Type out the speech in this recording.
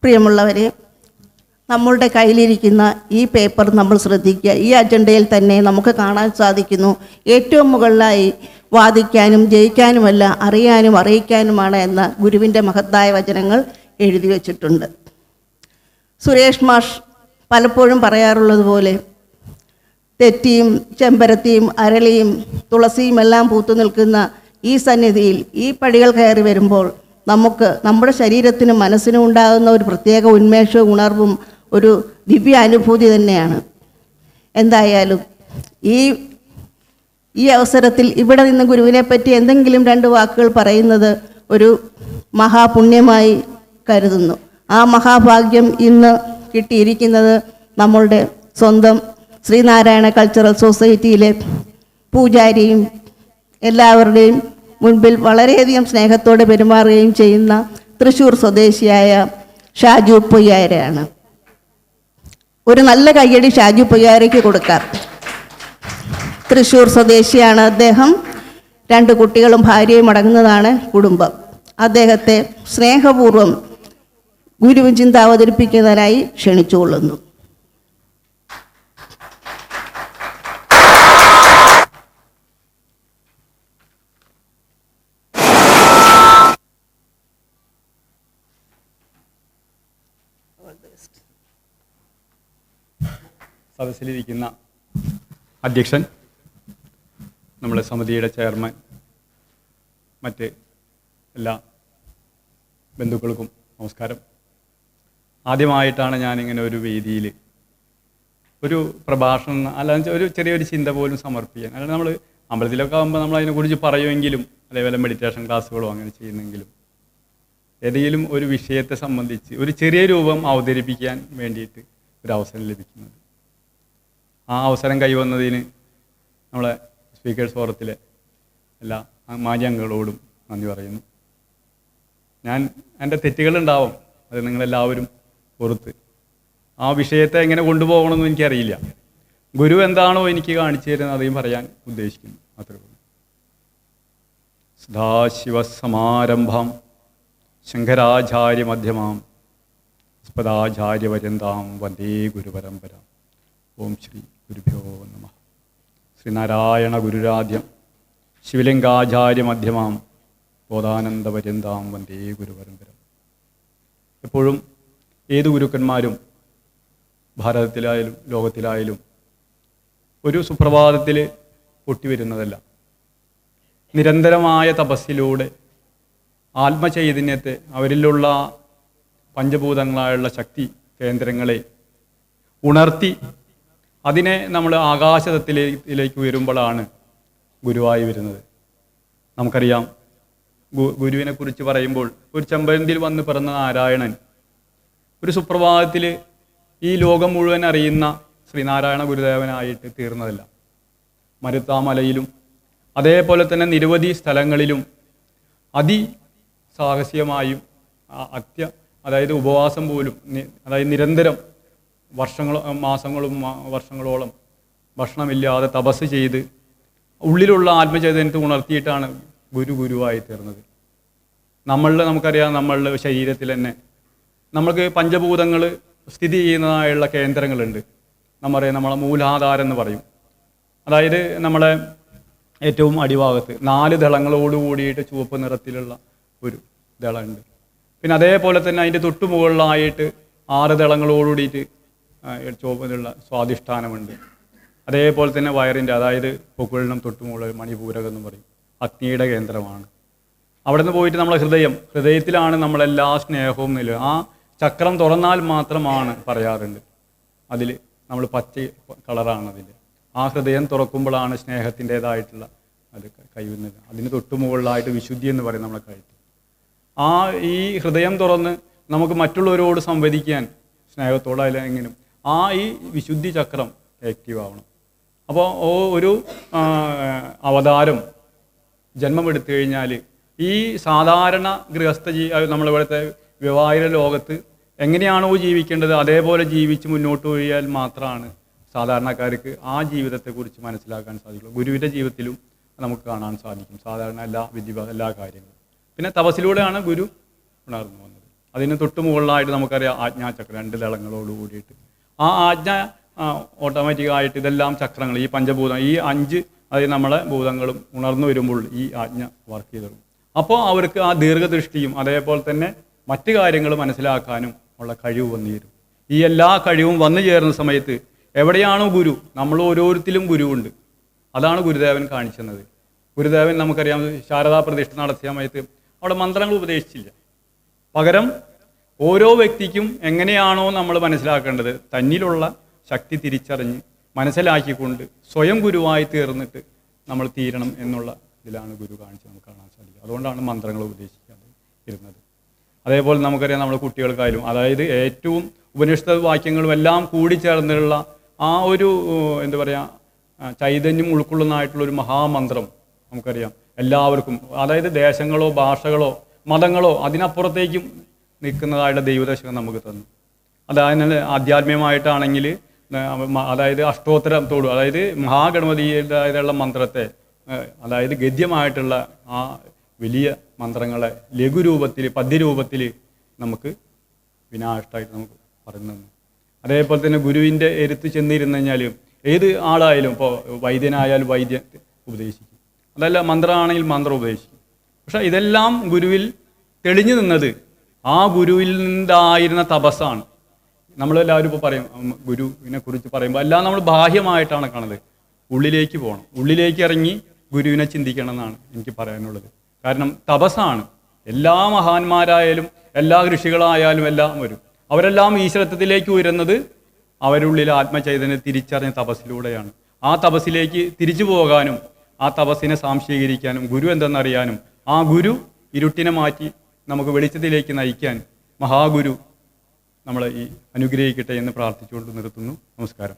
പ്രിയമുള്ളവരെ, നമ്മളുടെ കയ്യിലിരിക്കുന്ന ഈ പേപ്പർ നമ്മൾ ശ്രദ്ധിക്കുക. ഈ അജണ്ടയിൽ തന്നെ നമുക്ക് കാണാൻ സാധിക്കുന്നു, ഏറ്റവും മുകളിലായി വാദിക്കാനും ജയിക്കാനുമല്ല അറിയാനും അറിയിക്കാനുമാണ് എന്ന ഗുരുവിൻ്റെ മഹത്തായ വചനങ്ങൾ എഴുതി വച്ചിട്ടുണ്ട്. സുരേഷ് മാഷ് പലപ്പോഴും പറയാറുള്ളത് പോലെ തെറ്റിയും ചെമ്പരത്തിയും അരളിയും തുളസിയും എല്ലാം പൂത്തു നിൽക്കുന്ന ഈ സന്നിധിയിൽ ഈ പടികൾ കയറി വരുമ്പോൾ നമുക്ക് നമ്മുടെ ശരീരത്തിനും മനസ്സിനും ഉണ്ടാകുന്ന ഒരു പ്രത്യേക ഉന്മേഷവും ഉണർവും ഒരു ദിവ്യ അനുഭൂതി തന്നെയാണ്. എന്തായാലും ഈ അവസരത്തിൽ ഇവിടെ നിന്ന് ഗുരുവിനെ പറ്റി എന്തെങ്കിലും 2 വാക്കുകൾ പറയുന്നത് ഒരു മഹാപുണ്യമായി കരുതുന്നു. ആ മഹാഭാഗ്യം ഇന്ന് കിട്ടിയിരിക്കുന്നത് നമ്മളുടെ സ്വന്തം ശ്രീനാരായണ കൾച്ചറൽ സൊസൈറ്റിയിലെ പൂജാരിയും എല്ലാവരുടെയും മുൻപിൽ വളരെയധികം സ്നേഹത്തോടെ പെരുമാറുകയും ചെയ്യുന്ന തൃശ്ശൂർ സ്വദേശിയായ ഷാജു പൊയ്യാരയാണ്. ഒരു നല്ല കയ്യടി ഷാജു പൊയ്യാരയ്ക്ക് കൊടുക്കാം. തൃശ്ശൂർ സ്വദേശിയാണ് അദ്ദേഹം. 2 കുട്ടികളും ഭാര്യയും അടങ്ങുന്നതാണ് കുടുംബം. അദ്ദേഹത്തെ സ്നേഹപൂർവ്വം ഗുരുവിചിന്ത അവതരിപ്പിക്കുന്നതിനായി ക്ഷണിച്ചുകൊള്ളുന്നു. സദസ്സിലിരിക്കുന്ന അധ്യക്ഷൻ, നമ്മുടെ സമിതിയുടെ ചെയർമാൻ, മറ്റ് എല്ലാ ബന്ധുക്കൾക്കും നമസ്കാരം. ആദ്യമായിട്ടാണ് ഞാനിങ്ങനെ ഒരു വേദിയിൽ ഒരു പ്രഭാഷണം, അല്ലാതെ ഒരു ചെറിയൊരു ചിന്ത പോലും സമർപ്പിക്കാൻ. അല്ലാതെ നമ്മൾ അമ്പലത്തിലൊക്കെ ആകുമ്പോൾ നമ്മൾ അതിനെക്കുറിച്ച് പറയുമെങ്കിലും അതേപോലെ മെഡിറ്റേഷൻ ക്ലാസ്സുകളോ അങ്ങനെ ചെയ്യുന്നെങ്കിലും ഏതെങ്കിലും ഒരു വിഷയത്തെ സംബന്ധിച്ച് ഒരു ചെറിയ രൂപം അവതരിപ്പിക്കാൻ വേണ്ടിയിട്ട് ഒരു അവസരം ലഭിക്കുന്നത്. ആ അവസരം കൈവന്നതിന് നമ്മളെ സ്പീക്കേഴ്സ് ഫോറത്തിലെ എല്ലാ മാന്യാംഗങ്ങളോടും നന്ദി പറയുന്നു. എൻ്റെ തെറ്റുകളുണ്ടാവും, അത് നിങ്ങളെല്ലാവരും പുറത്ത്. ആ വിഷയത്തെ എങ്ങനെ കൊണ്ടുപോകണമെന്ന് എനിക്കറിയില്ല. ഗുരു എന്താണോ എനിക്ക് കാണിച്ചു തരുന്നത് അதைയും പറയാൻ ഉദ്ദേശിക്കുന്നു. അത്രേ ഉള്ളൂ. സദാശിവസമാരംഭാം ശങ്കരാചാര്യ മധ്യമാം സ്പദാചാര്യപര്യന്താം വന്ദേ ഗുരുപരമ്പര. ഓം ശ്രീ ഗുരുഭ്യോ നമഃ. ശ്രീനാരായണ ഗുരുരാദ്യം ശിവലിംഗാചാര്യ മധ്യമാം ബോധാനന്ദപര്യന്താം വന്ദേ ഗുരുപരമ്പര. എപ്പോഴും ഏതു ഗുരുക്കന്മാരും ഭാരതത്തിലായാലും ലോകത്തിലായാലും ഒരു സുപ്രഭാതത്തിൽ പൊട്ടിവരുന്നതല്ല. നിരന്തരമായ തപസ്സിലൂടെ ആത്മചൈതന്യത്തെ, അവരിലുള്ള പഞ്ചഭൂതങ്ങളായുള്ള ശക്തി കേന്ദ്രങ്ങളെ ഉണർത്തി അതിനെ നമ്മൾ ആകാശത്തിലേക്ക് ഉയരുമ്പോഴാണ് ഗുരുവായി വരുന്നത്. നമുക്കറിയാം, ഗുരുവിനെ കുറിച്ച് പറയുമ്പോൾ ഒരു ചെമ്പന്തിയിൽ വന്ന് പിറന്ന നാരായണൻ ഒരു സുപ്രഭാതത്തിൽ ഈ ലോകം മുഴുവൻ അറിയുന്ന ശ്രീനാരായണ ഗുരുദേവനായിട്ട് തീർന്നതല്ല. മരുത്താമലയിലും അതേപോലെ തന്നെ നിരവധി സ്ഥലങ്ങളിലും അതിസാഹസികമായും അതായത് ഉപവാസം പോലും, അതായത് നിരന്തരം വർഷങ്ങളോളം ഭക്ഷണമില്ലാതെ തപസ് ചെയ്ത് ഉള്ളിലുള്ള ആത്മചൈതന്യത്തെ ഉണർത്തിയിട്ടാണ് ഗുരുവായി തീർന്നത്. നമുക്കറിയാം, നമ്മളുടെ ശരീരത്തിൽ തന്നെ നമ്മൾക്ക് പഞ്ചഭൂതങ്ങൾ സ്ഥിതി ചെയ്യുന്നതായുള്ള കേന്ദ്രങ്ങളുണ്ട്. നമ്മളെ മൂലാധാരം എന്ന് പറയും. അതായത് നമ്മളെ ഏറ്റവും അടിഭാഗത്ത് 4 ദളങ്ങളോട് കൂടിയിട്ട് ചുവപ്പ് നിറത്തിലുള്ള ഒരു ദളമുണ്ട്. പിന്നെ അതേപോലെ തന്നെ അതിൻ്റെ തൊട്ടുമുകളിലായിട്ട് 6 ദളങ്ങളോടുകൂടിയിട്ട് ചുവപ്പിലുള്ള സ്വാധിഷ്ഠാനമുണ്ട്. അതേപോലെ തന്നെ വയറിൻ്റെ, അതായത് പൊക്കിളിനും തൊട്ടുമുകളിൽ മണിപൂരകം എന്ന് പറയും, അഗ്നിയുടെ കേന്ദ്രമാണ്. അവിടെ നിന്ന് പോയിട്ട് നമ്മളെ ഹൃദയത്തിലാണ് നമ്മളെല്ലാ സ്നേഹവും നില. ആ ചക്രം തുറന്നാൽ മാത്രമാണ് പറയാറുണ്ട്. അതിൽ നമ്മൾ പച്ച കളറാണ് അതിൽ. ആ ഹൃദയം തുറക്കുമ്പോഴാണ് സ്നേഹത്തിൻ്റേതായിട്ടുള്ള അത് കൈവരുന്നത്. അതിന് തൊട്ടുമുകളിലായിട്ട് വിശുദ്ധി എന്ന് പറയും നമ്മളെ കഴുത്ത്. ഈ ഹൃദയം തുറന്ന് നമുക്ക് മറ്റുള്ളവരോട് സംവദിക്കാൻ സ്നേഹത്തോടായാലെങ്കിലും ഈ വിശുദ്ധി ചക്രം ആക്റ്റീവ് ആവണം. അപ്പോൾ ഒരു അവതാരം ജന്മമെടുത്തു കഴിഞ്ഞാൽ ഈ സാധാരണ ഗൃഹസ്ഥ നമ്മളിവിടുത്തെ വ്യവഹാര ലോകത്ത് എങ്ങനെയാണോ ജീവിക്കേണ്ടത് അതേപോലെ ജീവിച്ച് മുന്നോട്ട് പോയാൽ മാത്രമാണ് സാധാരണക്കാർക്ക് ആ ജീവിതത്തെക്കുറിച്ച് മനസ്സിലാക്കാൻ സാധിക്കുള്ളൂ. ഗുരുവിൻ്റെ ജീവിതത്തിലും നമുക്ക് കാണാൻ സാധിക്കും സാധാരണ എല്ലാ കാര്യങ്ങളും. പിന്നെ തപസ്സിലൂടെയാണ് ഗുരു ഉണർന്നു വന്നത്. അതിന് തൊട്ട് മുകളിലായിട്ട് നമുക്കറിയാം ആജ്ഞാചക്രം 2 ദളങ്ങളോട് കൂടിയിട്ട്. ആ ആജ്ഞ ഓട്ടോമാറ്റിക്കായിട്ട് ഇതെല്ലാം ചക്രങ്ങൾ, ഈ പഞ്ചഭൂതം, ഈ 5 അതായത് നമ്മളെ ഭൂതങ്ങളും ഉണർന്നു വരുമ്പോൾ ഈ ആജ്ഞ വർക്ക് ചെയ്തു തുടങ്ങും. അപ്പോൾ അവർക്ക് ആ ദീർഘദൃഷ്ടിയും അതേപോലെ തന്നെ മറ്റു കാര്യങ്ങൾ മനസ്സിലാക്കാനും ഉള്ള കഴിവ് വന്നു ചേരും. ഈ എല്ലാ കഴിവും വന്നു ചേരുന്ന സമയത്ത് എവിടെയാണോ ഗുരു, നമ്മൾ ഓരോരുത്തരും ഗുരുവുണ്ട്. അതാണ് ഗുരുദേവൻ കാണിച്ചത്. ഗുരുദേവൻ നമുക്കറിയാം ശാരദാ പ്രതിഷ്ഠ നടത്തിയ സമയത്ത് അവിടെ മന്ത്രങ്ങൾ ഉപദേശിച്ചില്ല. പകരം ഓരോ വ്യക്തിക്കും എങ്ങനെയാണോ നമ്മൾ മനസ്സിലാക്കേണ്ടത്, തന്നിലുള്ള ശക്തി തിരിച്ചറിഞ്ഞ് മനസ്സിലാക്കിക്കൊണ്ട് സ്വയം ഗുരുവായി തീർന്നിട്ട് നമ്മൾ തീരണം എന്നുള്ള ഇതിലാണ് ഗുരു കാണിച്ച് നമുക്ക് കാണാൻ സാധിക്കുക. അതുകൊണ്ടാണ് മന്ത്രങ്ങൾ ഉപദേശിക്കാതെ ഇരുന്നത്. അതേപോലെ നമുക്കറിയാം നമ്മുടെ കുട്ടികൾക്കായാലും, അതായത് ഏറ്റവും ഉപനിഷത്ത് വാക്യങ്ങളും എല്ലാം കൂടിച്ചേർന്നുള്ള ആ ഒരു എന്താ പറയുക ചൈതന്യം ഉൾക്കൊള്ളുന്നതായിട്ടുള്ളൊരു മഹാമന്ത്രം നമുക്കറിയാം എല്ലാവർക്കും, അതായത് ദേശങ്ങളോ ഭാഷകളോ മതങ്ങളോ അതിനപ്പുറത്തേക്കും നിൽക്കുന്നതായിട്ടുള്ള ദൈവദശകം നമുക്ക് തന്നു. അതായത് ആധ്യാത്മികമായിട്ടാണെങ്കിൽ അതായത് അഷ്ടോത്തരത്തോട്, അതായത് മഹാഗണപതിയുടേതായുള്ള മന്ത്രത്തെ, അതായത് ഗദ്യമായിട്ടുള്ള ആ വലിയ മന്ത്രങ്ങളെ ലഘുരൂപത്തിൽ പദ്യരൂപത്തിൽ നമുക്ക് വിനാഷ്ടമായിട്ട് നമുക്ക് പറഞ്ഞു. അതേപോലെ തന്നെ ഗുരുവിൻ്റെ എരുത്ത് ചെന്നിരുന്നു കഴിഞ്ഞാൽ ഏത് ആളായാലും, ഇപ്പോൾ വൈദ്യനായാലും വൈദ്യം ഉപദേശിക്കും, അതല്ല മന്ത്രമാണെങ്കിൽ മന്ത്രം ഉപദേശിക്കും. പക്ഷെ ഇതെല്ലാം ഗുരുവിൽ തെളിഞ്ഞു നിന്നത് ആ ഗുരുവിൽ നിന്നായിരുന്ന തപസ്സാണ്. നമ്മളെല്ലാവരും ഇപ്പോൾ പറയും ഗുരുവിനെ കുറിച്ച് പറയുമ്പോൾ എല്ലാം നമ്മൾ ബാഹ്യമായിട്ടാണ് കാണുന്നത്. ഉള്ളിലേക്ക് പോകണം, ഉള്ളിലേക്ക് ഇറങ്ങി ഗുരുവിനെ ചിന്തിക്കണം എന്നാണ് എനിക്ക് പറയാനുള്ളത്. കാരണം തപസ്സാണ്. എല്ലാ മഹാന്മാരായാലും എല്ലാ ഋഷികളായാലും എല്ലാം വരും. അവരെല്ലാം ഈശ്വരത്വത്തിലേക്ക് ഉയരുന്നത് അവരുള്ളിൽ ആത്മചൈതന്യം തിരിച്ചറിഞ്ഞ തപസ്സിലൂടെയാണ്. ആ തപസ്സിലേക്ക് തിരിച്ചു പോകാനും ആ തപസ്സിനെ സാംശീകരിക്കാനും ഗുരു എന്തെന്നറിയാനും ആ ഗുരു ഇരുട്ടിനെ മാറ്റി നമുക്ക് വെളിച്ചത്തിലേക്ക് നയിക്കാൻ മഹാഗുരു നമ്മളെ ഈ അനുഗ്രഹിക്കട്ടെ എന്ന് പ്രാർത്ഥിച്ചുകൊണ്ട് നിർത്തുന്നു. നമസ്കാരം.